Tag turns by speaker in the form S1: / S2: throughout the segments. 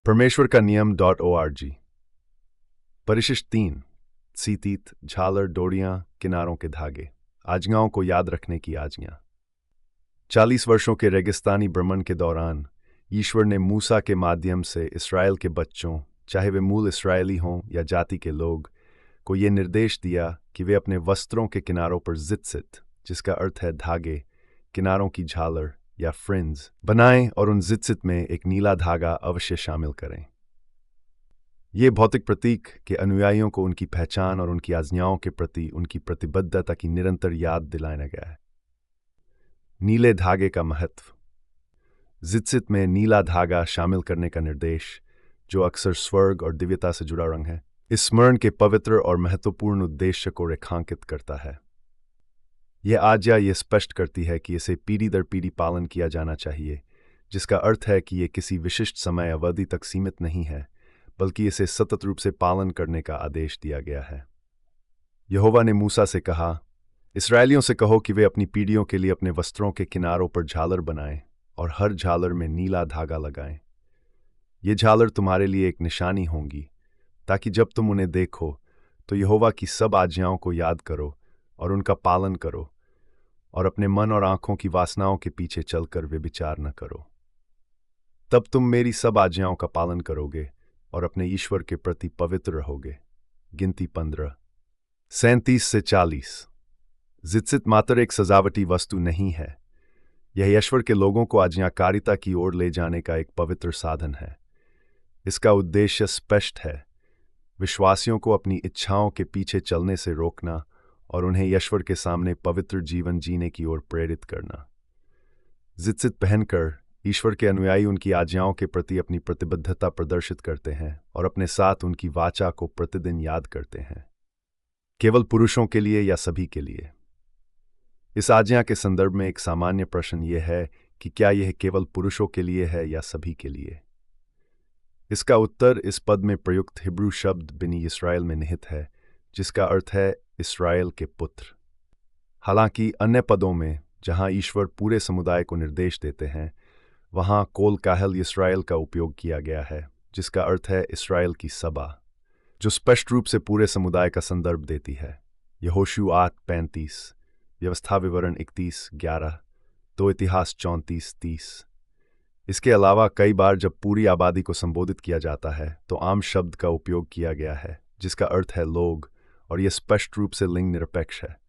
S1: परमेश्वर का नियम .org। परिशिष्ट 3। सीतीत, झालर, डोरियां, किनारों के धागे, आज्ञाओं को याद रखने की आज्ञा। 40 वर्षों के रेगिस्तानी भ्रमण के दौरान ईश्वर ने मूसा के माध्यम से इस्राएल के बच्चों, चाहे वे मूल इस्राएली हों या जाति के लोग, को ये निर्देश दिया कि वे अपने वस्त्रों के किनारों पर जित्सित, जिसका अर्थ है धागे, किनारों की झालर या फ्रिंज बनाएं और उन जित्सित में एक नीला धागा अवश्य शामिल करें। ये भौतिक प्रतीक के अनुयायियों को उनकी पहचान और उनकी आज्ञाओं के प्रति उनकी प्रतिबद्धता की निरंतर याद दिलाया गया है। नीले धागे का महत्व। जित्सित में नीला धागा शामिल करने का निर्देश, जो अक्सर स्वर्ग और दिव्यता से जुड़ा रंग है, इस स्मरण के पवित्र और महत्वपूर्ण उद्देश्य को रेखांकित करता है। यह आज्ञा ये स्पष्ट करती है कि इसे पीढ़ी दर पीढ़ी पालन किया जाना चाहिए, जिसका अर्थ है कि यह किसी विशिष्ट समय अवधि तक सीमित नहीं है, बल्कि इसे सतत रूप से पालन करने का आदेश दिया गया है। यहोवा ने मूसा से कहा, इस्राएलियों से कहो कि वे अपनी पीढ़ियों के लिए अपने वस्त्रों के किनारों पर झालर बनाएं और हर झालर में नीला धागा लगाएं। ये झालर तुम्हारे लिए एक निशानी होंगी, ताकि जब तुम उन्हें देखो तो यहोवा की सब आज्ञाओं को याद करो और उनका पालन करो, और अपने मन और आंखों की वासनाओं के पीछे चलकर व्यभिचार न करो। तब तुम मेरी सब आज्ञाओं का पालन करोगे और अपने ईश्वर के प्रति पवित्र रहोगे। गिनती 15:37-40। जित्सित मात्र एक सजावटी वस्तु नहीं है, यह ईश्वर के लोगों को आज्ञाकारिता की ओर ले जाने का एक पवित्र साधन है। इसका उद्देश्य स्पष्ट है, विश्वासियों को अपनी इच्छाओं के पीछे चलने से रोकना और उन्हें ईश्वर के सामने पवित्र जीवन जीने की ओर प्रेरित करना। जित्सित पहनकर ईश्वर के अनुयायी उनकी आज्ञाओं के प्रति अपनी प्रतिबद्धता प्रदर्शित करते हैं और अपने साथ उनकी वाचा को प्रतिदिन याद करते हैं। केवल पुरुषों के लिए या सभी के लिए? इस आज्ञा के संदर्भ में एक सामान्य प्रश्न यह है कि क्या यह केवल पुरुषों के लिए है या सभी के लिए? इसका उत्तर इस पद में प्रयुक्त हिब्रू शब्द बिनी इस्राएल में निहित है, जिसका अर्थ है इस्राएल के पुत्र। हालांकि अन्य पदों में जहां ईश्वर पूरे समुदाय को निर्देश देते हैं, वहां कोल काहल इस्राएल का उपयोग किया गया है, जिसका अर्थ है इस्राएल की सभा, जो स्पष्ट रूप से पूरे समुदाय का संदर्भ देती है। यहोशू 8:35, व्यवस्था विवरण 31:11, तो इतिहास 34:30। इसके अलावा कई बार जब पूरी आबादी को संबोधित किया जाता है तो आम शब्द का उपयोग किया गया है, जिसका अर्थ है लोग, और यह स्पष्ट रूप से लिंग निरपेक्ष है।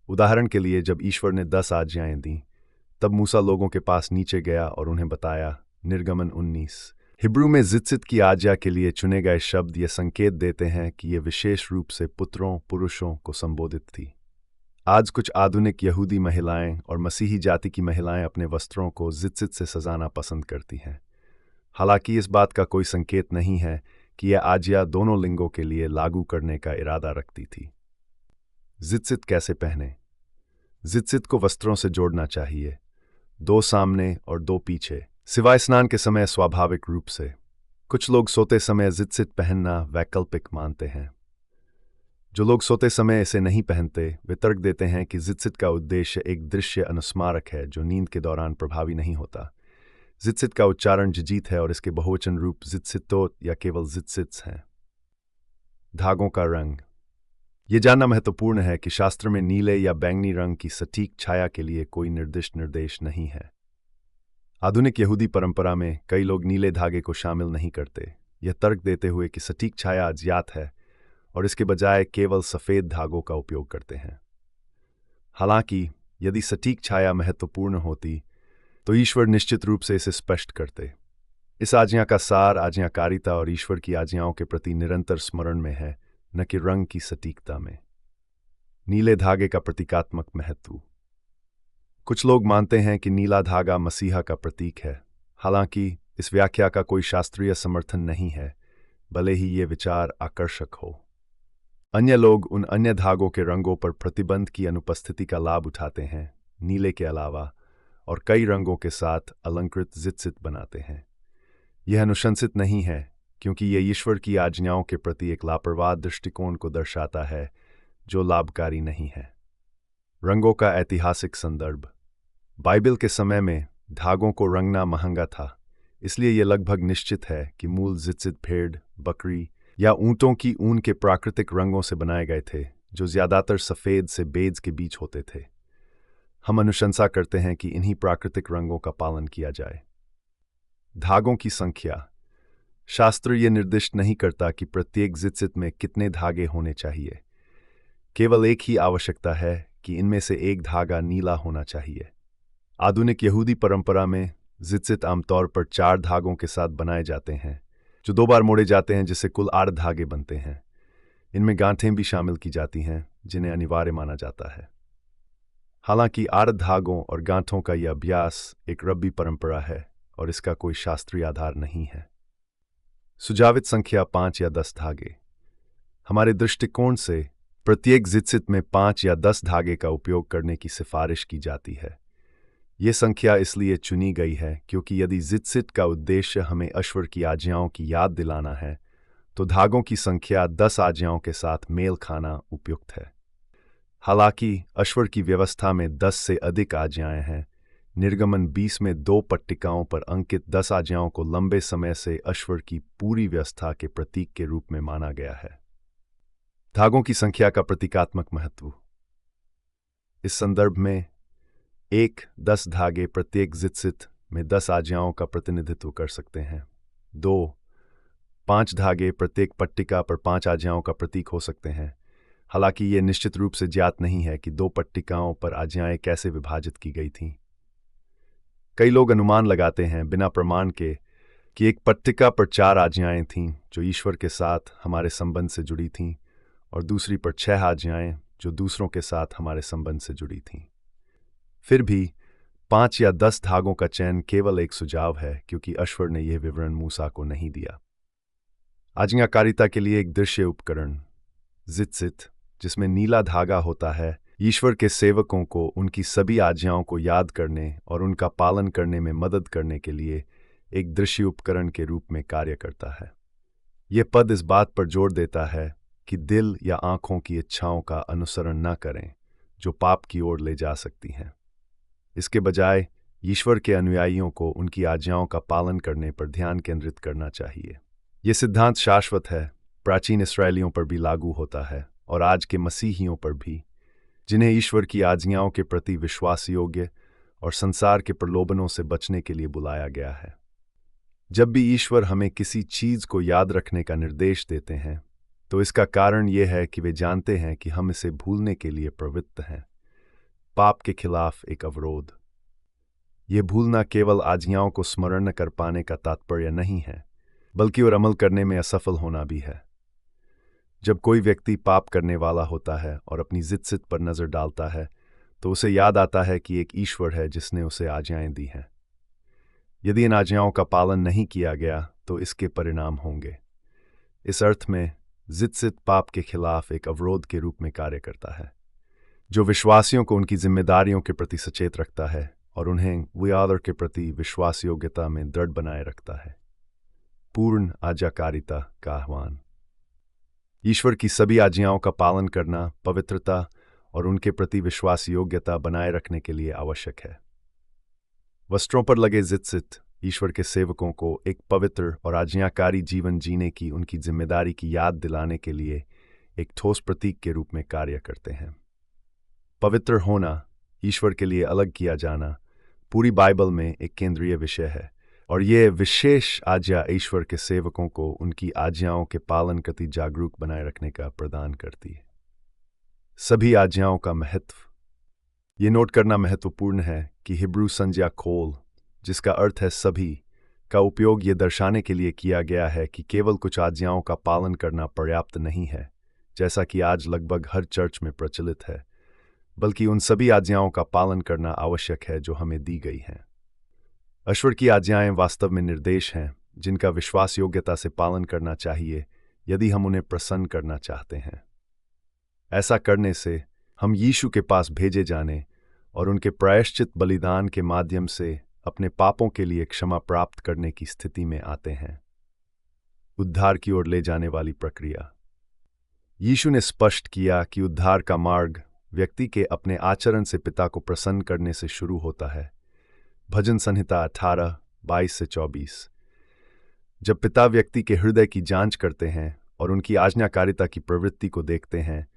S1: उदाहरण के लिए, जब ईश्वर ने 10 आज्ञाएं दी, तब मूसा लोगों के पास नीचे गया और उन्हें बताया। निर्गमन 19। हिब्रू में जित्सित की आज्ञा के लिए चुने गए शब्द ये संकेत देते हैं कि ये विशेष रूप से पुत्रों, पुरुषों को संबोधित थी। आज कुछ आधुनिक यहूदी महिलाएं और मसीही जाति की महिलाएं अपने वस्त्रों को जित्सित से सजाना पसंद करती हैं। हालांकि इस बात का कोई संकेत नहीं है कि यह आज्ञा दोनों लिंगों के लिए लागू करने का इरादा रखती थी। जित्सित कैसे पहने? जित्सित को वस्त्रों से जोड़ना चाहिए, 2 सामने और 2 पीछे, सिवाय स्नान के समय स्वाभाविक रूप से। कुछ लोग सोते समय जित्सित पहनना वैकल्पिक मानते हैं। जो लोग सोते समय इसे नहीं पहनते, वे तर्क देते हैं कि जित्सित का उद्देश्य एक दृश्य अनुस्मारक है जो नींद के दौरान प्रभावी नहीं होता। जित्सित का उच्चारण जिजीत है और इसके बहुवचन रूप जित्सितोत या केवल जित्सित्स हैं। धागों का रंग। ये जानना महत्वपूर्ण है कि शास्त्र में नीले या बैंगनी रंग की सटीक छाया के लिए कोई निर्दिष्ट निर्देश नहीं है। आधुनिक यहूदी परंपरा में कई लोग नीले धागे को शामिल नहीं करते, यह तर्क देते हुए कि सटीक छाया अज्ञात है और इसके बजाय केवल सफ़ेद धागों का उपयोग करते हैं। हालांकि यदि सटीक छाया महत्वपूर्ण होती तो ईश्वर निश्चित रूप से इसे स्पष्ट करते। इस आज्ञा का सार आज्ञाकारिता और ईश्वर की आज्ञाओं के प्रति निरंतर स्मरण में है, न कि रंग की सटीकता में। नीले धागे का प्रतीकात्मक महत्व। कुछ लोग मानते हैं कि नीला धागा मसीहा का प्रतीक है। हालांकि इस व्याख्या का कोई शास्त्रीय समर्थन नहीं है, भले ही ये विचार आकर्षक हो। अन्य लोग उन अन्य धागों के रंगों पर प्रतिबंध की अनुपस्थिति का लाभ उठाते हैं, नीले के अलावा, और कई रंगों के साथ अलंकृत जित्सित बनाते हैं। यह अनुशंसित नहीं है, क्योंकि यह ईश्वर की आज्ञाओं के प्रति एक लापरवाह दृष्टिकोण को दर्शाता है जो लाभकारी नहीं है। रंगों का ऐतिहासिक संदर्भ। बाइबल के समय में धागों को रंगना महंगा था, इसलिए यह लगभग निश्चित है कि मूल जित्सित भेड़, बकरी या ऊंटों की ऊन के प्राकृतिक रंगों से बनाए गए थे, जो ज्यादातर सफ़ेद से बेज के बीच होते थे। हम अनुशंसा करते हैं कि इन्हीं प्राकृतिक रंगों का पालन किया जाए। धागों की संख्या। शास्त्र ये निर्दिष्ट नहीं करता कि प्रत्येक जित्सित में कितने धागे होने चाहिए। केवल एक ही आवश्यकता है कि इनमें से एक धागा नीला होना चाहिए। आधुनिक यहूदी परंपरा में जित्सित आमतौर पर 4 धागों के साथ बनाए जाते हैं, जो 2 बार मोड़े जाते हैं, जिससे कुल 8 धागे बनते हैं। इनमें गांठें भी शामिल की जाती हैं, जिन्हें अनिवार्य माना जाता है। हालांकि 8 धागों और गांठों का यह अभ्यास एक रब्बी परंपरा है और इसका कोई शास्त्रीय आधार नहीं है। सुझावित संख्या 5 या 10 धागे। हमारे दृष्टिकोण से प्रत्येक जित्सित में 5 या 10 धागे का उपयोग करने की सिफारिश की जाती है। ये संख्या इसलिए चुनी गई है क्योंकि यदि जित्सित का उद्देश्य हमें अश्वर की आज्ञाओं की याद दिलाना है, तो धागों की संख्या 10 आज्ञाओं के साथ मेल खाना उपयुक्त है। हालांकि अश्वर की व्यवस्था में 10 से अधिक आज्ञाएं हैं, निर्गमन 20 में 2 पट्टिकाओं पर अंकित 10 आज्ञाओं को लंबे समय से अश्वर की पूरी व्यवस्था के प्रतीक के रूप में माना गया है। धागों की संख्या का प्रतीकात्मक महत्व। इस संदर्भ में 10 धागे प्रत्येक जित्सित में 10 आज्ञाओं का प्रतिनिधित्व कर सकते हैं। 5 धागे प्रत्येक पट्टिका पर 5 आज्ञाओं का प्रतीक हो सकते हैं। हालांकि यह निश्चित रूप से ज्ञात नहीं है कि 2 पट्टिकाओं पर आज्ञाएं कैसे विभाजित की गई थीं। कई लोग अनुमान लगाते हैं बिना प्रमाण के कि एक पट्टिका पर 4 आज्ञाएं थीं जो ईश्वर के साथ हमारे संबंध से जुड़ी थीं, और दूसरी पर 6 आज्ञाएं जो दूसरों के साथ हमारे संबंध से जुड़ी थीं। फिर भी 5 या 10 धागों का चयन केवल एक सुझाव है, क्योंकि अश्वर ने यह विवरण मूसा को नहीं दिया। आज्ञाकारिता के लिए एक दृश्य उपकरण जित्सित, जिसमें नीला धागा होता है, ईश्वर के सेवकों को उनकी सभी आज्ञाओं को याद करने और उनका पालन करने में मदद करने के लिए एक दृश्य उपकरण के रूप में कार्य करता है। यह पद इस बात पर जोर देता है कि दिल या आंखों की इच्छाओं का अनुसरण न करें, जो पाप की ओर ले जा सकती हैं। इसके बजाय ईश्वर के अनुयायियों को उनकी आज्ञाओं का पालन करने पर ध्यान केंद्रित करना चाहिए। यह सिद्धांत शाश्वत है, प्राचीन इस्राएलियों पर भी लागू होता है और आज के मसीहियों पर भी, जिन्हें ईश्वर की आज्ञाओं के प्रति विश्वास योग्य और संसार के प्रलोभनों से बचने के लिए बुलाया गया है। जब भी ईश्वर हमें किसी चीज को याद रखने का निर्देश देते हैं, तो इसका कारण यह है कि वे जानते हैं कि हम इसे भूलने के लिए प्रवृत्त हैं। पाप के खिलाफ एक अवरोध। यह भूलना केवल आज्ञाओं को स्मरण न कर पाने का तात्पर्य नहीं है, बल्कि और अमल करने में असफल होना भी है। जब कोई व्यक्ति पाप करने वाला होता है और अपनी जित्सित पर नजर डालता है, तो उसे याद आता है कि एक ईश्वर है जिसने उसे आज्ञाएं दी हैं। यदि इन आज्ञाओं का पालन नहीं किया गया, तो इसके परिणाम होंगे। इस अर्थ में जित्सित पाप के खिलाफ एक अवरोध के रूप में कार्य करता है, जो विश्वासियों को उनकी जिम्मेदारियों के प्रति सचेत रखता है और उन्हें विआदर के प्रति विश्वास योग्यता में दृढ़ बनाए रखता है। पूर्ण आज्ञाकारिता का आह्वान। ईश्वर की सभी आज्ञाओं का पालन करना पवित्रता और उनके प्रति विश्वास योग्यता बनाए रखने के लिए आवश्यक है। वस्त्रों पर लगे जित्सित ईश्वर के सेवकों को एक पवित्र और आज्ञाकारी जीवन जीने की उनकी जिम्मेदारी की याद दिलाने के लिए एक ठोस प्रतीक के रूप में कार्य करते हैं। पवित्र होना, ईश्वर के लिए अलग किया जाना, पूरी बाइबल में एक केंद्रीय विषय है, और यह विशेष आज्ञा ईश्वर के सेवकों को उनकी आज्ञाओं के पालन प्रति जागरूक बनाए रखने का प्रदान करती है। सभी आज्ञाओं का महत्व। ये नोट करना महत्वपूर्ण है कि हिब्रू संज्ञा खोल, जिसका अर्थ है सभी, का उपयोग ये दर्शाने के लिए किया गया है कि केवल कुछ आज्ञाओं का पालन करना पर्याप्त नहीं है, जैसा कि आज लगभग हर चर्च में प्रचलित है, बल्कि उन सभी आज्ञाओं का पालन करना आवश्यक है जो हमें दी गई हैं। अश्वर की आज्ञाएं वास्तव में निर्देश हैं जिनका विश्वास योग्यता से पालन करना चाहिए यदि हम उन्हें प्रसन्न करना चाहते हैं। ऐसा करने से हम यीशु के पास भेजे जाने और उनके प्रायश्चित बलिदान के माध्यम से अपने पापों के लिए क्षमा प्राप्त करने की स्थिति में आते हैं। उद्धार की ओर ले जाने वाली प्रक्रिया। यीशु ने स्पष्ट किया कि उद्धार का मार्ग व्यक्ति के अपने आचरण से पिता को प्रसन्न करने से शुरू होता है। भजन संहिता 18:22-24। जब पिता व्यक्ति के हृदय की जांच करते हैं और उनकी आज्ञाकारिता की प्रवृत्ति को देखते हैं,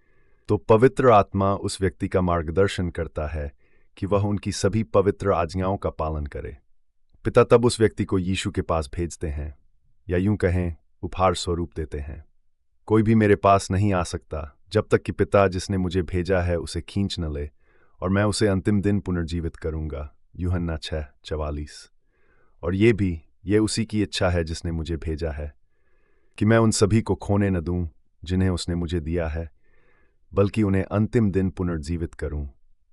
S1: तो पवित्र आत्मा उस व्यक्ति का मार्गदर्शन करता है कि वह उनकी सभी पवित्र आज्ञाओं का पालन करे। पिता तब उस व्यक्ति को यीशु के पास भेजते हैं, या यूं कहें, उपहार स्वरूप देते हैं। कोई भी मेरे पास नहीं आ सकता जब तक कि पिता जिसने मुझे भेजा है उसे खींच न ले, और मैं उसे अंतिम दिन पुनर्जीवित करूंगा। यूहन्ना 6:44। और ये उसी की इच्छा है जिसने मुझे भेजा है, कि मैं उन सभी को खोने न दूं जिन्हें उसने मुझे दिया है, बल्कि उन्हें अंतिम दिन पुनर्जीवित करूं।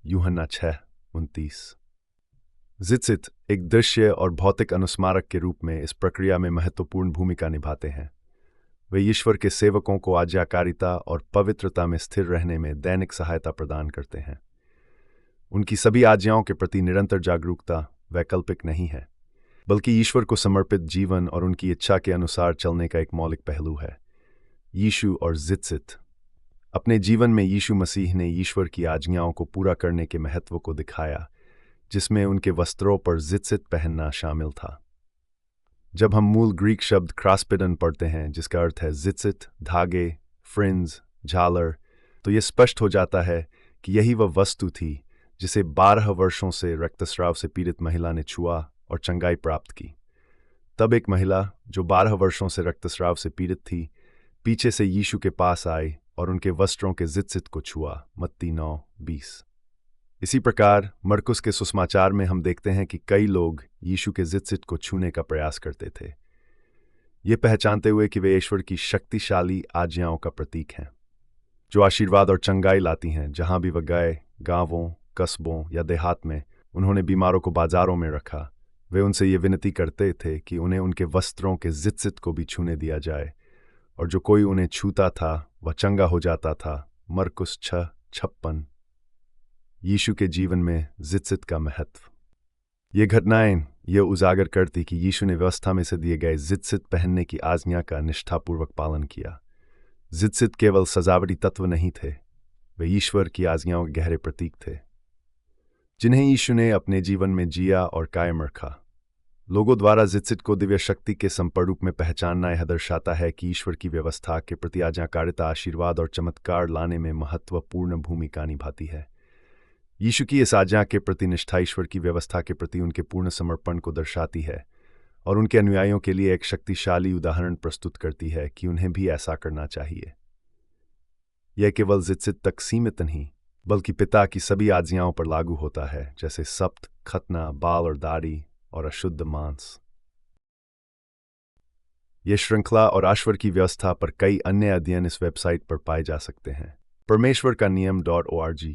S1: यूहन्ना 6:29। जित्सित एक दृश्य और भौतिक अनुस्मारक के रूप में इस प्रक्रिया में महत्वपूर्ण भूमिका निभाते हैं। वे ईश्वर के सेवकों को आज्ञाकारिता और पवित्रता में स्थिर रहने में दैनिक सहायता प्रदान करते हैं। उनकी सभी आज्ञाओं के प्रति निरंतर जागरूकता वैकल्पिक नहीं है, बल्कि ईश्वर को समर्पित जीवन और उनकी इच्छा के अनुसार चलने का एक मौलिक पहलू है। यीशु और जित्सित। अपने जीवन में यीशु मसीह ने ईश्वर की आज्ञाओं को पूरा करने के महत्व को दिखाया, जिसमें उनके वस्त्रों पर जित्सित पहनना शामिल था। जब हम मूल ग्रीक शब्द क्रास्पिडन पढ़ते हैं, जिसका अर्थ है जित्सित, धागे, फ्रिंज, झालर, तो यह स्पष्ट हो जाता है कि यही वह वस्तु थी जिसे 12 वर्षों से रक्तस्राव से पीड़ित महिला ने छुआ और चंगाई प्राप्त की। तब एक महिला जो 12 वर्षों से रक्तस्राव से पीड़ित थी, पीछे से यीशु के पास आई और उनके वस्त्रों के जित्सित को छुआ। मत्ती 9:20। इसी प्रकार मरकुस के सुसमाचार में हम देखते हैं कि कई लोग यीशु के जित्सित को छूने का प्रयास करते थे, ये पहचानते हुए कि वे ईश्वर की शक्तिशाली आज्ञाओं का प्रतीक हैं, जो आशीर्वाद और चंगाई लाती हैं। जहां भी वह गए, गांवों, कस्बों या देहात में, उन्होंने बीमारों को बाजारों में रखा। वे उनसे ये विनती करते थे कि उन्हें उनके वस्त्रों के जित्सित को भी छूने दिया जाए, और जो कोई उन्हें छूता था वह चंगा हो जाता था। मरकुस 6:56। यीशु के जीवन में जित्सित का महत्व। ये घटनाएं ये उजागर करती कि यीशु ने व्यवस्था में से दिए गए जित्सित पहनने की आज्ञा का निष्ठापूर्वक पालन किया। जित्सित केवल सजावटी तत्व नहीं थे, वे ईश्वर की आज्ञाओं के गहरे प्रतीक थे, जिन्हें यीशु ने अपने जीवन में जिया और कायम रखा। लोगों द्वारा जित्सित को दिव्य शक्ति के संपर्क में पहचानना यह दर्शाता है कि ईश्वर की व्यवस्था के प्रति आज्ञाकारिता आशीर्वाद और चमत्कार लाने में महत्वपूर्ण भूमिका निभाती है। यीशु की इस आज्ञा के प्रति निष्ठा ईश्वर की व्यवस्था के प्रति उनके पूर्ण समर्पण को दर्शाती है, और उनके अनुयायियों के लिए एक शक्तिशाली उदाहरण प्रस्तुत करती है कि उन्हें भी ऐसा करना चाहिए। यह केवल जित्सित तक सीमित नहीं, बल्कि पिता की सभी आज्ञाओं पर लागू होता है, जैसे सप्त, खतना, बाल और दाढ़ी और अशुद्ध मांस। यह श्रृंखला और ईश्वर की व्यवस्था पर कई अन्य अध्ययन इस वेबसाइट पर पाए जा सकते हैं। परमेश्वर का नियम.org